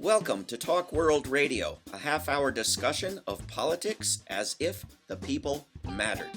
Welcome to Talk World Radio, a half-hour discussion of politics as if the people mattered.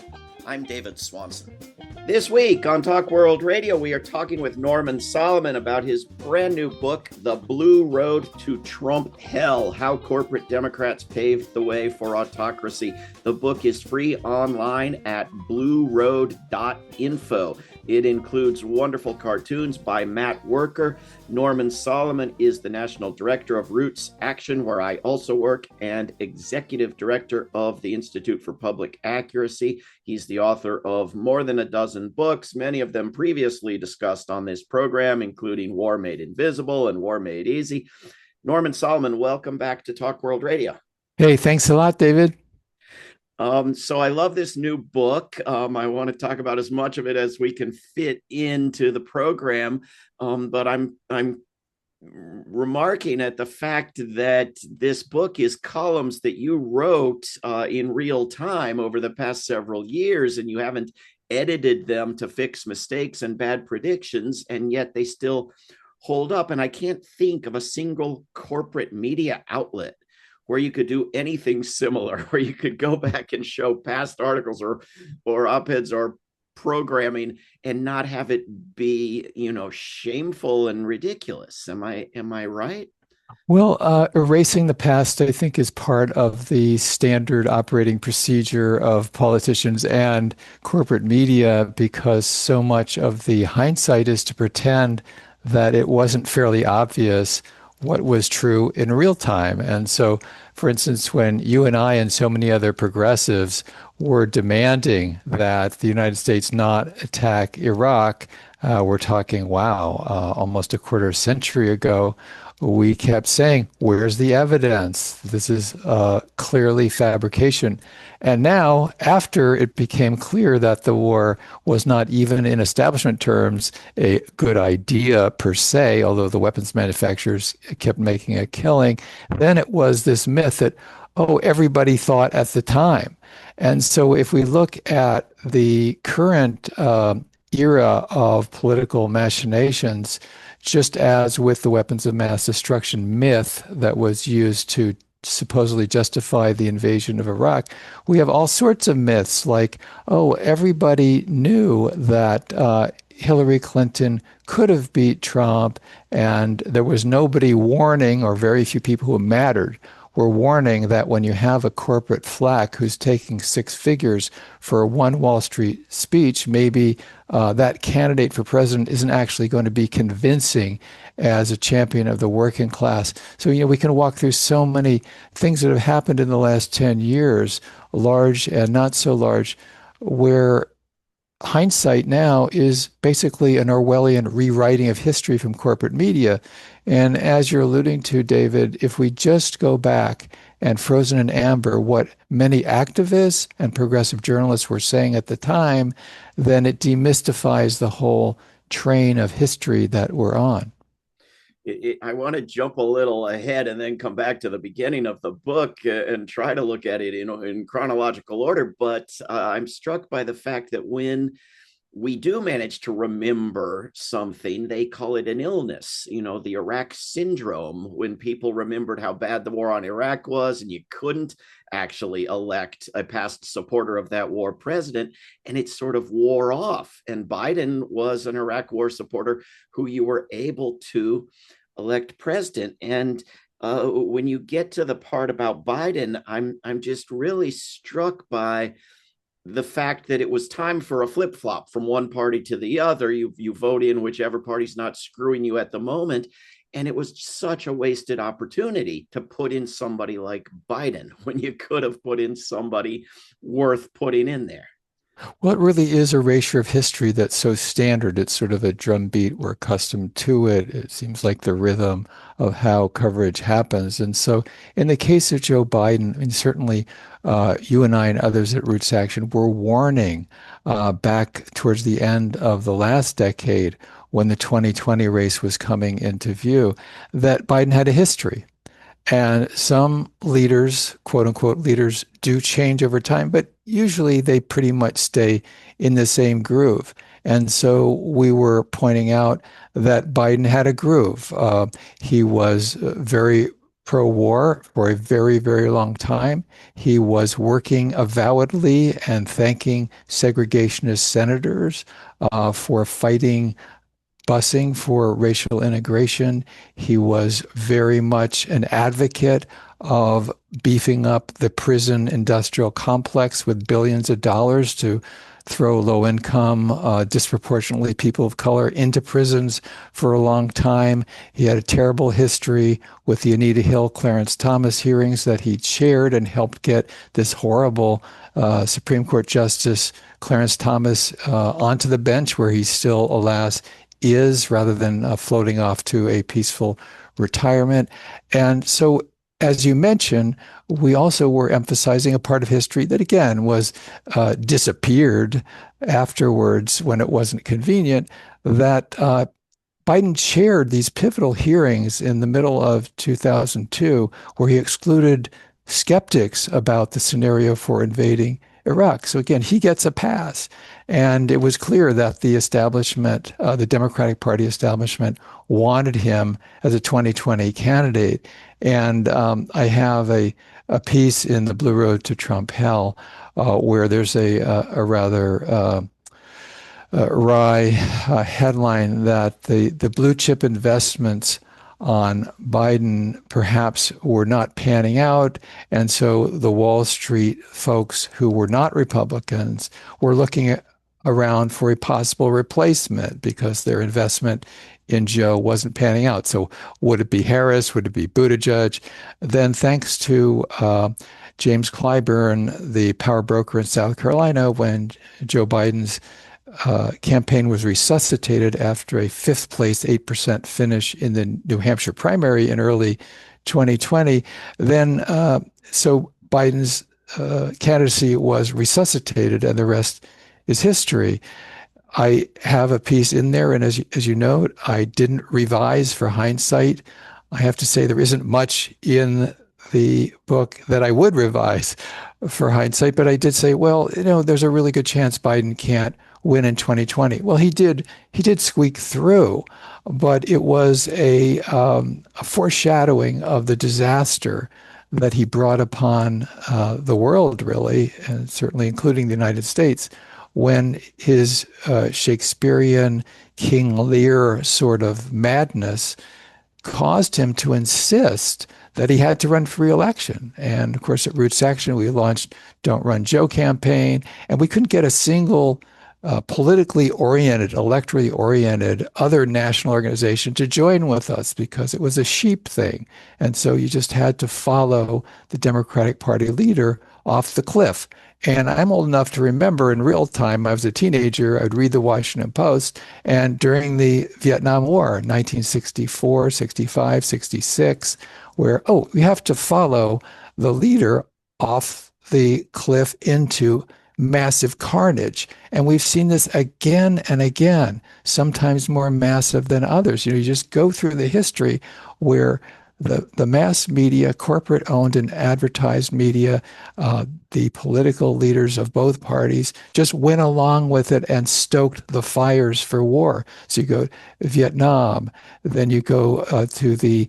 I'm David Swanson. This week on Talk World Radio, we are talking with Norman Solomon about his brand new book, The Blue Road to Trump Hell, How Corporate Democrats Paved the Way for Autocracy. The book is free online at BlueRoad.info. It includes wonderful cartoons by Matt Wuerker. Norman Solomon is the National Director of RootsAction, where I also work, and Executive Director of the Institute for Public Accuracy. He's the author of more than a dozen books, many of them previously discussed on this program, including War Made Invisible and War Made Easy. Norman Solomon, welcome back to Talk World Radio. Hey, thanks a lot, David. So I love this new book. I want to talk about as much of it as we can fit into the program. But I'm remarking at the fact that this book is columns that you wrote in real time over the past several years, and you haven't edited them to fix mistakes and bad predictions, and yet they still hold up. And I can't think of a single corporate media outlet where you could do anything similar, where you could go back and show past articles or op-eds or programming and not have it be, shameful and ridiculous. Am I right? Well, erasing the past, I think, is part of the standard operating procedure of politicians and corporate media, because so much of the hindsight is to pretend that it wasn't fairly obvious what was true in real time. And so, for instance, when you and I and so many other progressives were demanding that the United States not attack Iraq, we're talking, almost a quarter century ago, we kept saying, where's the evidence? This is clearly fabrication. And now, after it became clear that the war was not even in establishment terms a good idea per se, although the weapons manufacturers kept making a killing, then it was this myth that, everybody thought at the time. And so if we look at the current era of political machinations, just as with the weapons of mass destruction myth that was used to supposedly justify the invasion of Iraq, we have all sorts of myths like, everybody knew that Hillary Clinton could have beat Trump, and there was nobody warning, or very few people who mattered were warning that when you have a corporate flack who's taking six figures for one Wall Street speech, maybe that candidate for president isn't actually going to be convincing as a champion of the working class. So, we can walk through so many things that have happened in the last 10 years, large and not so large, where hindsight now is basically an Orwellian rewriting of history from corporate media. And as you're alluding to, David, if we just go back and frozen in amber what many activists and progressive journalists were saying at the time, then it demystifies the whole train of history that we're on. I want to jump a little ahead and then come back to the beginning of the book and try to look at it in chronological order. But I'm struck by the fact that when we do manage to remember something, they call it an illness, the Iraq syndrome, when people remembered how bad the war on Iraq was and you couldn't actually elect a past supporter of that war president, and it sort of wore off. And Biden was an Iraq war supporter who you were able to elect president. And when you get to the part about Biden, I'm just really struck by the fact that it was time for a flip-flop from one party to the other. You vote in whichever party's not screwing you at the moment. And it was such a wasted opportunity to put in somebody like Biden when you could have put in somebody worth putting in there. Well, it really is a erasure of history that's so standard. It's sort of a drumbeat. We're accustomed to it. It seems like the rhythm of how coverage happens. And so in the case of Joe Biden, certainly you and I and others at RootsAction were warning back towards the end of the last decade, when the 2020 race was coming into view, that Biden had a history. And some leaders, quote unquote leaders, do change over time, but usually they pretty much stay in the same groove. And so we were pointing out that Biden had a groove. He was very pro-war for a very, very long time. He was working avowedly and thanking segregationist senators for fighting busing for racial integration. He was very much an advocate of beefing up the prison industrial complex with billions of dollars to throw low income, disproportionately people of color into prisons for a long time. He had a terrible history with the Anita Hill, Clarence Thomas hearings that he chaired and helped get this horrible Supreme Court Justice Clarence Thomas onto the bench, where he still, alas, is, rather than floating off to a peaceful retirement. And so, as you mentioned, we also were emphasizing a part of history that, again, was disappeared afterwards when it wasn't convenient, that Biden chaired these pivotal hearings in the middle of 2002, where he excluded skeptics about the scenario for invading Iraq. So again, he gets a pass. And it was clear that the establishment, the Democratic Party establishment, wanted him as a 2020 candidate. And I have a piece in the Blue Road to Trump Hell where there's a rather wry headline that the blue chip investments on Biden perhaps were not panning out. And so the Wall Street folks who were not Republicans were looking around for a possible replacement because their investment in Joe wasn't panning out. So would it be Harris? Would it be Buttigieg? Then thanks to James Clyburn, the power broker in South Carolina, when Joe Biden's campaign was resuscitated after a fifth place, 8% finish in the New Hampshire primary in early 2020. Then, so Biden's candidacy was resuscitated, and the rest is history. I have a piece in there, and as you know, I didn't revise for hindsight. I have to say there isn't much in the book that I would revise for hindsight, but I did say, well, there's a really good chance Biden can't win in 2020. Well, he did squeak through, but it was a foreshadowing of the disaster that he brought upon the world, really, and certainly including the United States, when his Shakespearean King Lear sort of madness caused him to insist that he had to run for re-election. And of course, at RootsAction, we launched Don't Run Joe campaign, and we couldn't get a single politically oriented, electorally oriented other national organization to join with us because it was a sheep thing. And so you just had to follow the Democratic Party leader off the cliff. And I'm old enough to remember in real time, I was a teenager, I'd read the Washington Post, and during the Vietnam War, 1964, 65, 66, where, we have to follow the leader off the cliff into massive carnage. And we've seen this again and again, sometimes more massive than others. You just go through the history where the mass media, corporate owned and advertised media, the political leaders of both parties just went along with it and stoked the fires for war. So you go Vietnam, then you go to the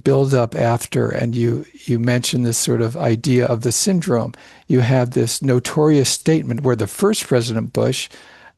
buildup after, and you mentioned this sort of idea of the syndrome. You have this notorious statement where the first President Bush,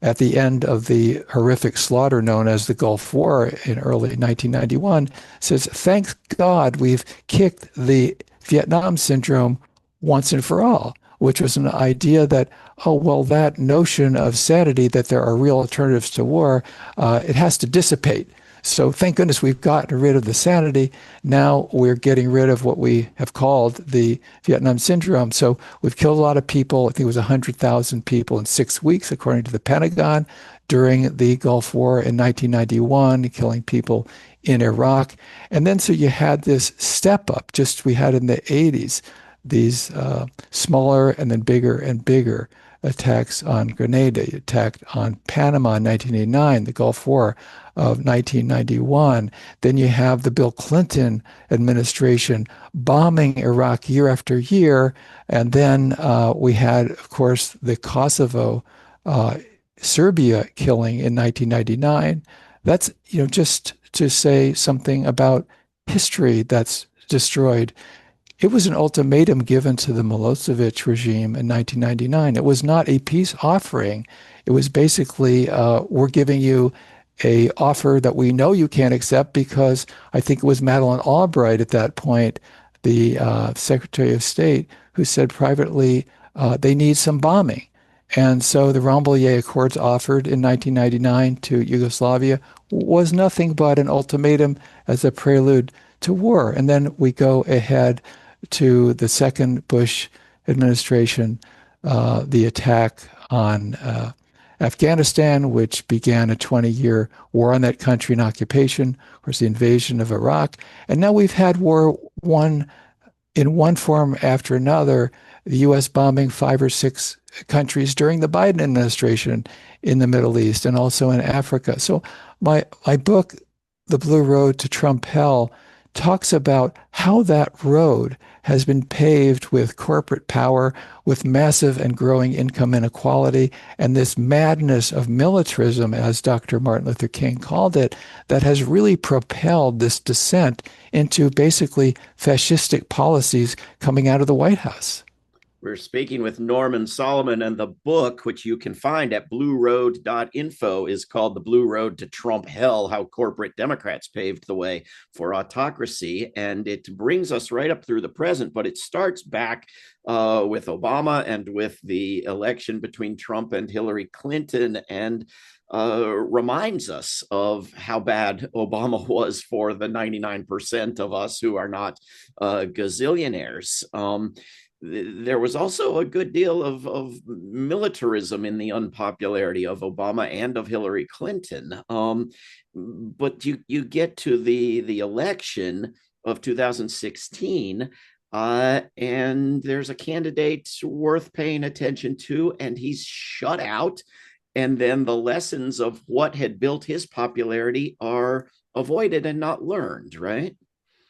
at the end of the horrific slaughter known as the Gulf War in early 1991, says, thank God we've kicked the Vietnam syndrome once and for all, which was an idea that, that notion of sanity, that there are real alternatives to war, it has to dissipate. So thank goodness we've gotten rid of the sanity. Now we're getting rid of what we have called the Vietnam syndrome. So we've killed a lot of people. I think it was 100,000 people in 6 weeks, according to the Pentagon, during the Gulf War in 1991, killing people in Iraq. And then so you had this step up, just we had in the 80s, these smaller and then bigger and bigger attacks on Grenada, attack on Panama in 1989, the Gulf War of 1991. Then you have the Bill Clinton administration bombing Iraq year after year. And then we had, of course, the Kosovo Serbia killing in 1999. That's, just to say something about history that's destroyed. It was an ultimatum given to the Milosevic regime in 1999. It was not a peace offering. It was basically, we're giving you a offer that we know you can't accept because I think it was Madeleine Albright at that point, the Secretary of State, who said privately they need some bombing. And so the Rambouillet Accords offered in 1999 to Yugoslavia was nothing but an ultimatum as a prelude to war. And then we go ahead to the second Bush administration, the attack on Afghanistan, which began a 20-year war on that country in occupation, of course, the invasion of Iraq. And now we've had war one in one form after another, the U.S. bombing 5 or 6 countries during the Biden administration in the Middle East and also in Africa. So my book, The Blue Road to Trump Hell, talks about how that road has been paved with corporate power, with massive and growing income inequality, and this madness of militarism, as Dr. Martin Luther King called it, that has really propelled this descent into basically fascistic policies coming out of the White House. We're speaking with Norman Solomon, and the book, which you can find at BlueRoad.info, is called The Blue Road to Trump Hell, How Corporate Democrats Paved the Way for Autocracy. And it brings us right up through the present, but it starts back with Obama and with the election between Trump and Hillary Clinton, and reminds us of how bad Obama was for the 99% of us who are not gazillionaires. There was also a good deal of militarism in the unpopularity of Obama and of Hillary Clinton. But you get to the election of 2016, and there's a candidate worth paying attention to, and he's shut out. And then the lessons of what had built his popularity are avoided and not learned, right?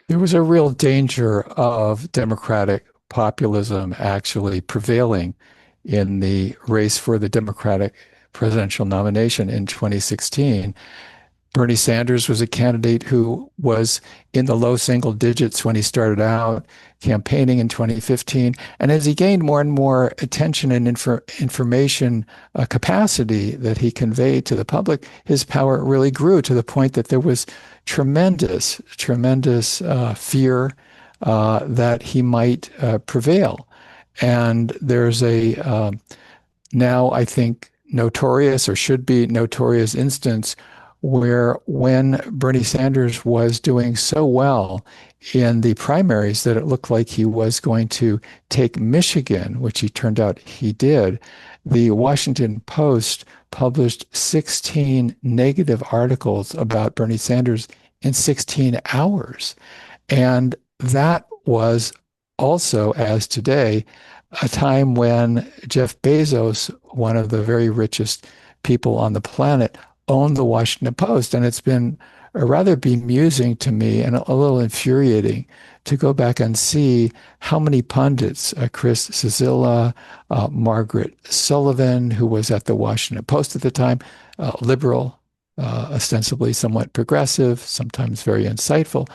There was a real danger of Democratic populism actually prevailing in the race for the Democratic presidential nomination in 2016. Bernie Sanders was a candidate who was in the low single digits when he started out campaigning in 2015. And as he gained more and more attention and information capacity that he conveyed to the public, his power really grew to the point that there was tremendous fear that he might prevail. And there's a now, I think, notorious or should be notorious instance where when Bernie Sanders was doing so well in the primaries that it looked like he was going to take Michigan, which he turned out he did, the Washington Post published 16 negative articles about Bernie Sanders in 16 hours. And that was also, as today, a time when Jeff Bezos, one of the very richest people on the planet, owned the Washington Post. And it's been rather bemusing to me and a little infuriating to go back and see how many pundits, Chris Cillizza, Margaret Sullivan, who was at the Washington Post at the time, liberal, ostensibly somewhat progressive, sometimes very insightful,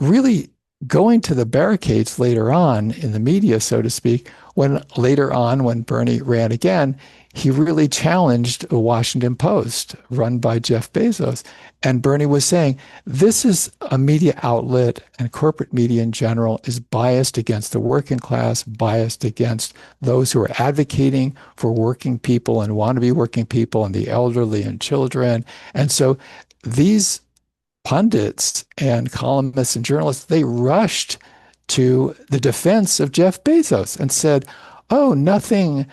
really going to the barricades later on in the media, so to speak, when later on, when Bernie ran again, he really challenged the Washington Post run by Jeff Bezos. And Bernie was saying, this is a media outlet, and corporate media in general is biased against the working class, biased against those who are advocating for working people and want to be working people and the elderly and children. And so these pundits and columnists and journalists, they rushed to the defense of Jeff Bezos and said, oh, nothing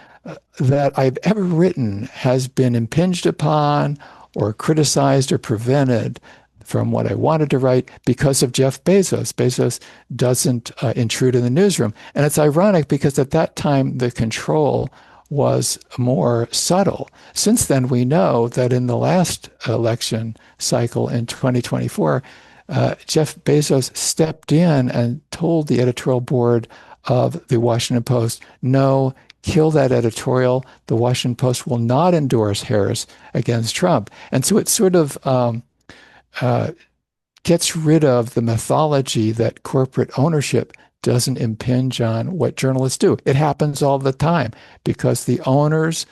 that I've ever written has been impinged upon or criticized or prevented from what I wanted to write because of Jeff Bezos. Bezos doesn't intrude in the newsroom. And it's ironic because at that time, the control was more subtle. Since then, we know that in the last election cycle in 2024, Jeff Bezos stepped in and told the editorial board of the Washington Post, no, kill that editorial. The Washington Post will not endorse Harris against Trump. And so it sort of uh, gets rid of the mythology that corporate ownership doesn't impinge on what journalists do. It happens all the time because the owners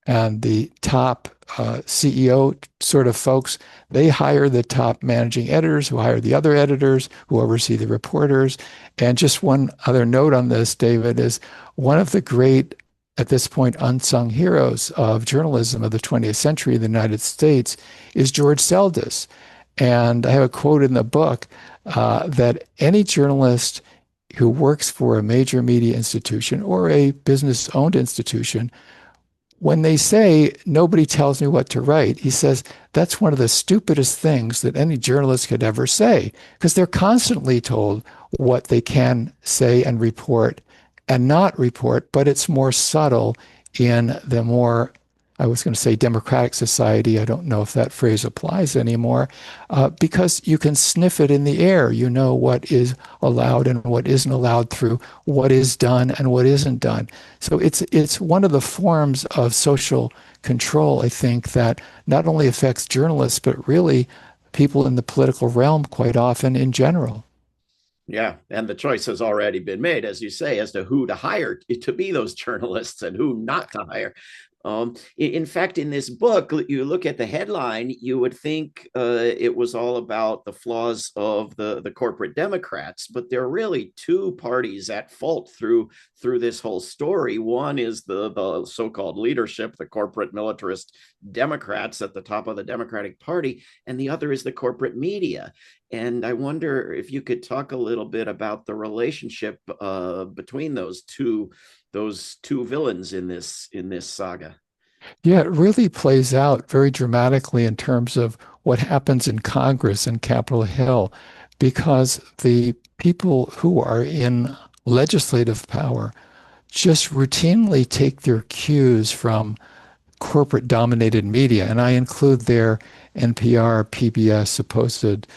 and the top CEO sort of folks, they hire the top managing editors who hire the other editors who oversee the reporters. And just one other note on this, David, is one of the great, at this point, unsung heroes of journalism of the 20th century in the United States is George Seldes. And I have a quote in the book that any journalist who works for a major media institution or a business-owned institution, when they say, nobody tells me what to write, he says, that's one of the stupidest things that any journalist could ever say, because they're constantly told what they can say and report and not report, but it's more subtle in the more, I was going to say democratic society. I don't know if that phrase applies anymore, because you can sniff it in the air. You know what is allowed and what isn't allowed through what is done and what isn't done. So it's one of the forms of social control, I think, that not only affects journalists, but really people in the political realm quite often in general. Yeah, and the choice has already been made, as you say, as to who to hire to be those journalists and who not to hire. In fact, in this book, you look at the headline, you would think it was all about the flaws of the corporate Democrats, but there are really two parties at fault through this whole story. One is the so-called leadership, the corporate militarist Democrats at the top of the Democratic Party, and the other is the corporate media. And I wonder if you could talk a little bit about the relationship between those two villains in this saga. Yeah, it really plays out very dramatically in terms of what happens in Congress and Capitol Hill, because the people who are in legislative power just routinely take their cues from corporate dominated media. And I include their NPR, PBS, supposed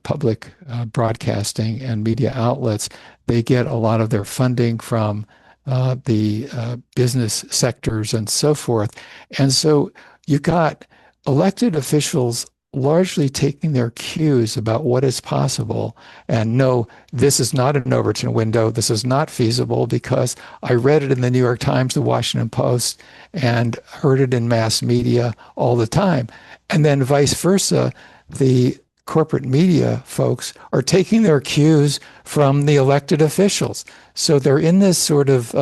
public broadcasting and media outlets. They get a lot of their funding from the business sectors and so forth. And so you got elected officials largely taking their cues about what is possible and no, this is not an Overton window. This is not feasible because I read it in the New York Times, the Washington Post, and heard it in mass media all the time. And then vice versa, the corporate media folks are taking their cues from the elected officials. So they're in this sort of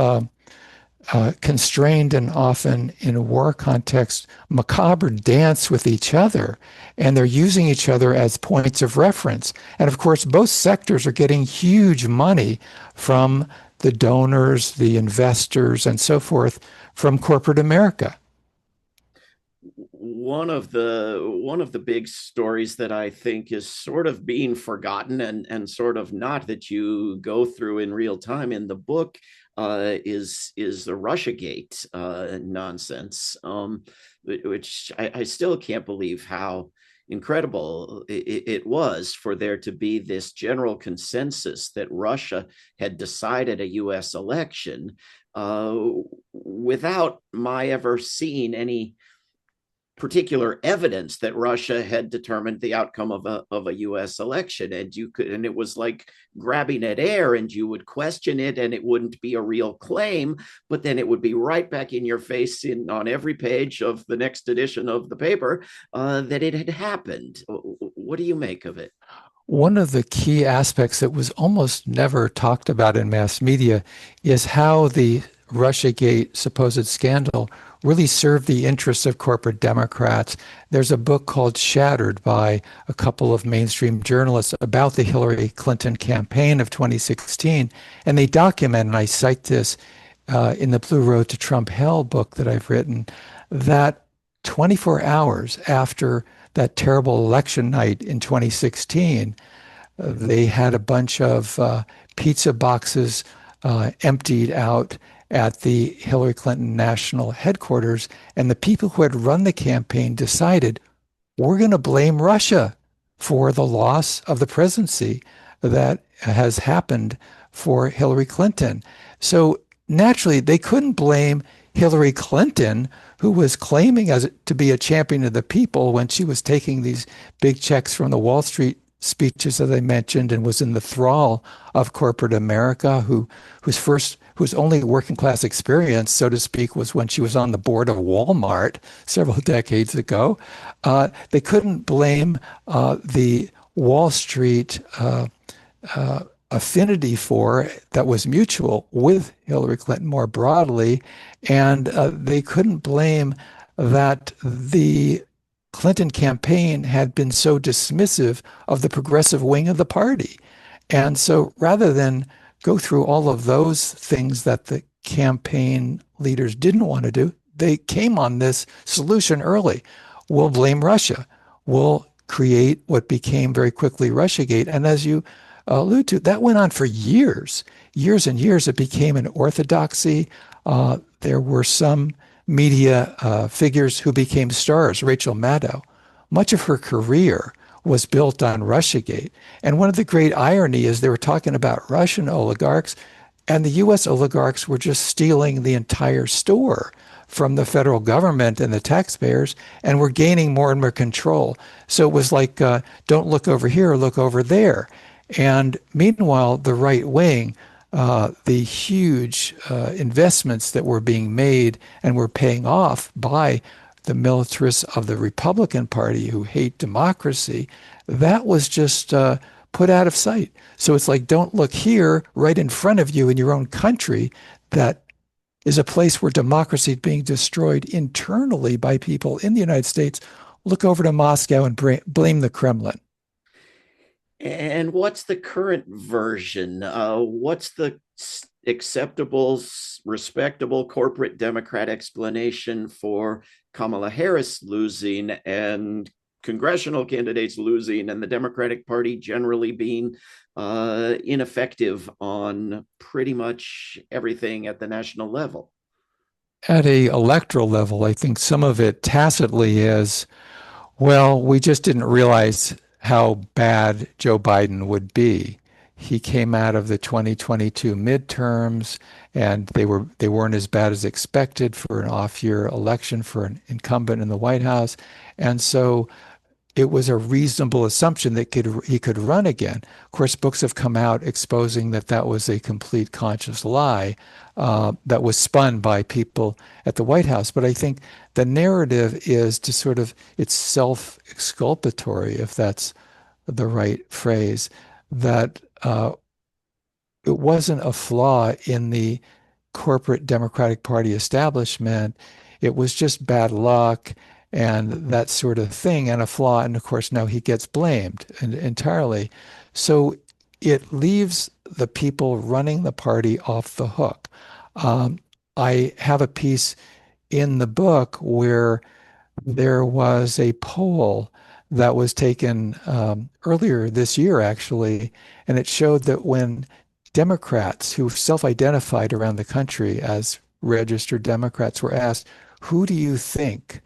constrained and often in a war context, macabre dance with each other. And they're using each other as points of reference. And of course, both sectors are getting huge money from the donors, the investors, and so forth from corporate America. One of the big stories that I think is sort of being forgotten and sort of not, that you go through in real time in the book, is the Russiagate nonsense, which I still can't believe how incredible it was for there to be this general consensus that Russia had decided a U.S. election uh, without my ever seeing any particular evidence that Russia had determined the outcome of a U.S. election. And it was like grabbing at air, and you would question it and it wouldn't be a real claim, but then it would be right back in your face on every page of the next edition of the paper that it had happened. What do you make of it? One of the key aspects that was almost never talked about in mass media is how the Russiagate supposed scandal really served the interests of corporate Democrats. There's a book called Shattered by a couple of mainstream journalists about the Hillary Clinton campaign of 2016. And they document, and I cite this in the Blue Road to Trump Hell book that I've written, that 24 hours after that terrible election night in 2016, they had a bunch of pizza boxes emptied out at the Hillary Clinton national headquarters. And the people who had run the campaign decided, we're going to blame Russia for the loss of the presidency that has happened for Hillary Clinton. So naturally, they couldn't blame Hillary Clinton, who was claiming as to be a champion of the people when she was taking these big checks from the Wall Street speeches that I mentioned and was in the thrall of corporate America, whose only working class experience, so to speak, was when she was on the board of Walmart several decades ago. They couldn't blame the Wall Street affinity for that was mutual with Hillary Clinton more broadly. And they couldn't blame that the Clinton campaign had been so dismissive of the progressive wing of the party. And so rather than go through all of those things that the campaign leaders didn't want to do, they came on this solution early. We'll blame Russia. We'll create what became very quickly Russiagate. And as you allude to, that went on for years, years and years. It became an orthodoxy. There were some media figures who became stars. Rachel Maddow, much of her career was built on Russiagate. And one of the great irony is they were talking about Russian oligarchs, and the U.S. oligarchs were just stealing the entire store from the federal government and the taxpayers, and were gaining more and more control. So it was like, don't look over here, look over there. And meanwhile, the right wing, the huge investments that were being made and were paying off by the militarists of the Republican Party who hate democracy, that was just put out of sight. So it's like, don't look here, right in front of you in your own country, that is a place where democracy is being destroyed internally by people in the United States. Look over to Moscow and blame the Kremlin. And what's the current version? What's the acceptable, respectable corporate Democrat explanation for Kamala Harris losing and congressional candidates losing and the Democratic Party generally being ineffective on pretty much everything at the national level? At a electoral level, I think some of it tacitly is, well, we just didn't realize how bad Joe Biden would be. He came out of the 2022 midterms, and they weren't as bad as expected for an off-year election for an incumbent in the White House. And so it was a reasonable assumption that he could run again. Of course, books have come out exposing that that was a complete conscious lie that was spun by people at the White House. But I think the narrative is to sort of, it's self-exculpatory, if that's the right phrase, that it wasn't a flaw in the corporate Democratic Party establishment. It was just bad luck and that sort of thing, and a flaw. And of course, now he gets blamed entirely. So it leaves the people running the party off the hook. I have a piece in the book where there was a poll that was taken earlier this year, actually, and it showed that when Democrats who self-identified around the country as registered Democrats were asked, who do you think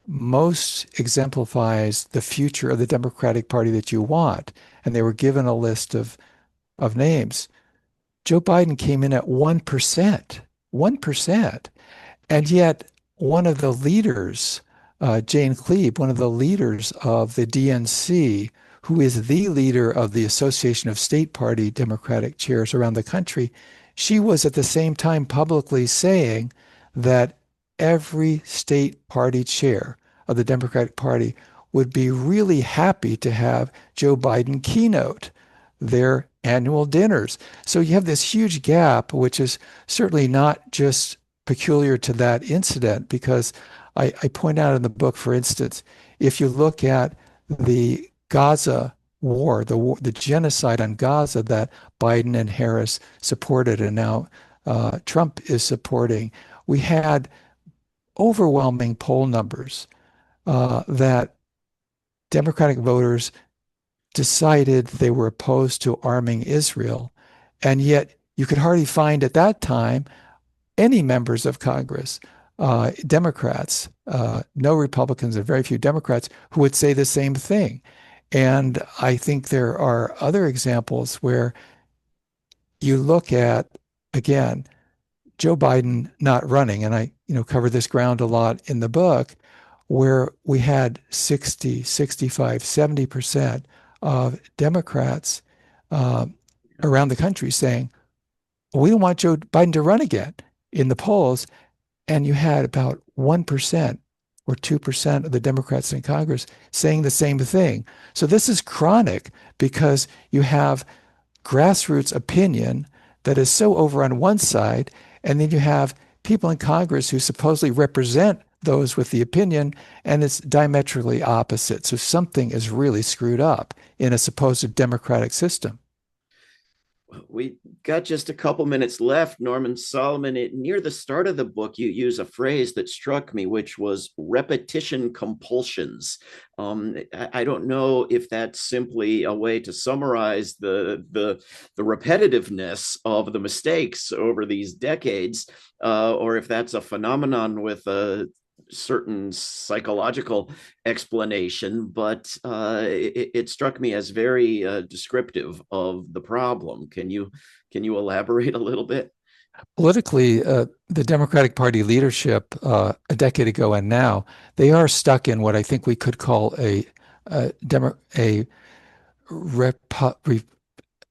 most exemplifies the future of the Democratic Party that you want? And they were given a list of names. Joe Biden came in at 1%, 1%. And yet one of the leaders, Jane Cleave, one of the leaders of the DNC, who is the leader of the Association of State Party Democratic chairs around the country, she was at the same time publicly saying that every state party chair of the Democratic Party would be really happy to have Joe Biden keynote their annual dinners. So you have this huge gap, which is certainly not just peculiar to that incident, because I point out in the book, for instance, if you look at the Gaza war, the genocide on Gaza that Biden and Harris supported, and now Trump is supporting, we had overwhelming poll numbers that Democratic voters decided they were opposed to arming Israel. And yet you could hardly find at that time any members of Congress, Democrats, no Republicans and very few Democrats, who would say the same thing. And I think there are other examples where you look at, again, Joe Biden not running, and I, cover this ground a lot in the book, where we had 60, 65, 70% of Democrats uh, around the country saying, well, we don't want Joe Biden to run again in the polls. And you had about 1% or 2% of the Democrats in Congress saying the same thing. So this is chronic because you have grassroots opinion that is so over on one side, and then you have people in Congress who supposedly represent those with the opinion, and it's diametrically opposite. So something is really screwed up in a supposed democratic system. We got just a couple minutes left. Norman Solomon, near the start of the book, you use a phrase that struck me, which was repetition compulsions. I don't know if that's simply a way to summarize the repetitiveness of the mistakes over these decades, or if that's a phenomenon with a certain psychological explanation, but it struck me as very descriptive of the problem. Can you elaborate a little bit? Politically, the Democratic Party leadership a decade ago and now, they are stuck in what I think we could call a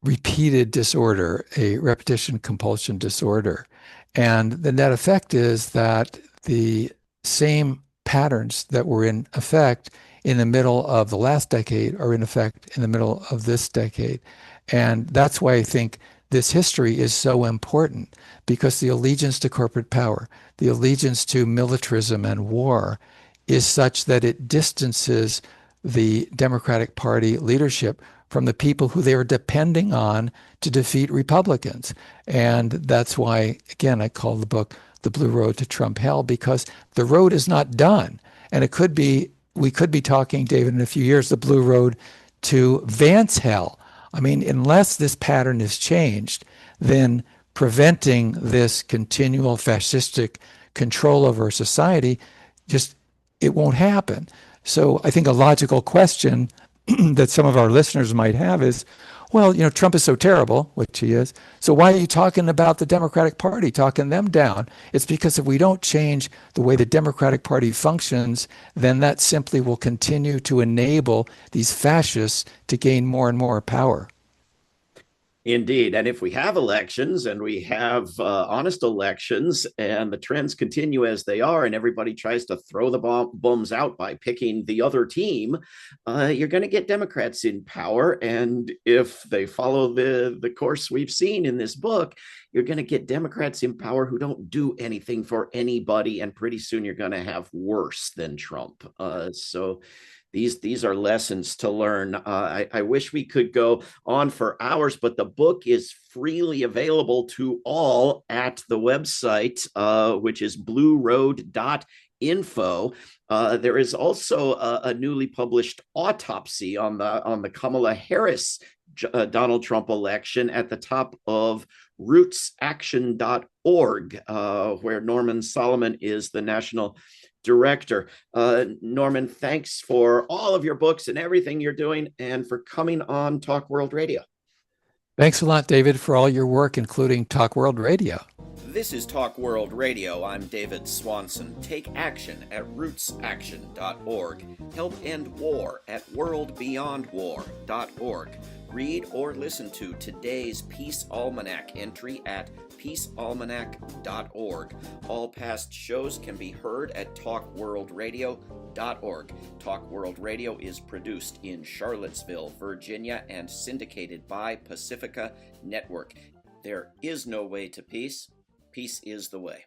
repeated disorder, a repetition compulsion disorder. And the net effect is that the same patterns that were in effect in the middle of the last decade are in effect in the middle of this decade. And that's why I think this history is so important, because the allegiance to corporate power, the allegiance to militarism and war is such that it distances the Democratic Party leadership from the people who they are depending on to defeat Republicans. And that's why, again, I call the book The Blue Road to Trump Hell, because the road is not done. And we could be talking, David, in a few years, the Blue Road to Vance Hell. I mean, unless this pattern is changed, then preventing this continual fascistic control over society, just, it won't happen. So I think a logical question that some of our listeners might have is, well, Trump is so terrible, which he is. So why are you talking about the Democratic Party, talking them down? It's because if we don't change the way the Democratic Party functions, then that simply will continue to enable these fascists to gain more and more power. Indeed. And if we have elections and we have honest elections and the trends continue as they are and everybody tries to throw the bums out by picking the other team, you're going to get Democrats in power. And if they follow the course we've seen in this book, you're going to get Democrats in power who don't do anything for anybody. And pretty soon you're going to have worse than Trump. So these are lessons to learn. I wish we could go on for hours, but the book is freely available to all at the website, which is BlueRoad.info. There is also a newly published autopsy on the Kamala Harris Donald Trump election at the top of RootsAction.org, where Norman Solomon is the national director. Norman, thanks for all of your books and everything you're doing, and for coming on Talk World Radio. Thanks a lot, David, for all your work, including Talk World Radio. This is Talk World Radio. I'm David Swanson. Take action at RootsAction.org. Help end war at WorldBeyondWar.org. Read or listen to today's Peace Almanac entry at peacealmanac.org. All past shows can be heard at talkworldradio.org. Talk World Radio is produced in Charlottesville, Virginia, and syndicated by Pacifica Network. There is no way to peace. Peace is the way.